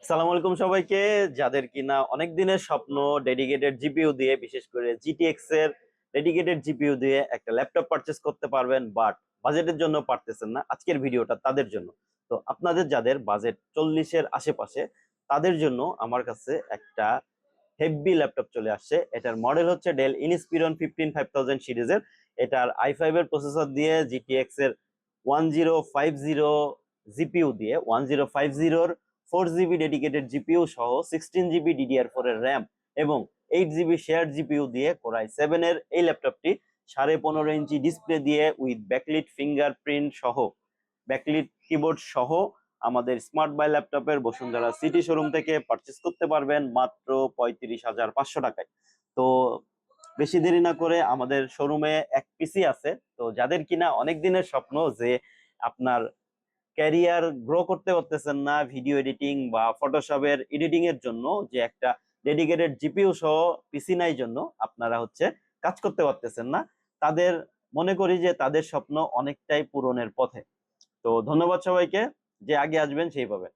সালাম আলাইকুম সবাইকে। যাদের কিনা অনেক দিনের স্বপ্ন ডেডিকেটেড জিপিইউ দিয়ে, বিশেষ করে জিটিএক্স এর ডেডিকেটেড জিপিইউ দিয়ে একটা ল্যাপটপ পারচেস করতে পারবেন, বাট বাজেটের জন্য পারতেছেন না, আজকের ভিডিওটা তাদের জন্য। তো আপনাদের যাদের বাজেট 40-এর আশেপাশে, তাদের জন্য আমার কাছে একটা হেভি ল্যাপটপ চলে আসছে। এটার মডেল হচ্ছে ডেল ইনস্পিরন 15 5000 সিরিজের। এটার i5 এর প্রসেসর দিয়ে, জিটিএক্স এর 1050 জিপিইউ দিয়ে, 1050-র 4 জিবি ডেডিকেটেড জিপিইউ সহ 16 জিবি DDR4 এর র্যাম এবং 8 জিবি শেয়ার জিপিইউ দিয়ে কোরাই 7 এর এই ল্যাপটপটি 15.5 ইঞ্চি ডিসপ্লে দিয়ে উইথ ব্যাকলিট ফিঙ্গারপ্রিন্ট সহ, ব্যাকলিট কিবোর্ড সহ আমাদের স্মার্ট বাই ল্যাপটপের বসুন্ধরা সিটি শোরুম থেকে পারচেস করতে পারবেন মাত্র 35,500 টাকায়। তো বেশি দেরি না করে আমাদের শোরুমে এক পিসি আছে। তো যাদের কিনা অনেক দিনের স্বপ্ন যে আপনার ক্যারিয়ার গ্রো করতে পারতেছেন না ভিডিও এডিটিং বা ফটোশপের এডিটিং এর জন্য, যে একটা ডেডিকেটেড জিপিইউ সহ পিসি নাই জন্য আপনারা হচ্ছে কাজ করতে পারতেছেন না, তাদের মনে করি যে তাদের স্বপ্ন অনেকটাই পূরণের পথে। তো ধন্যবাদ সবাইকে, যে আগে আসবেন সেই পাবেন।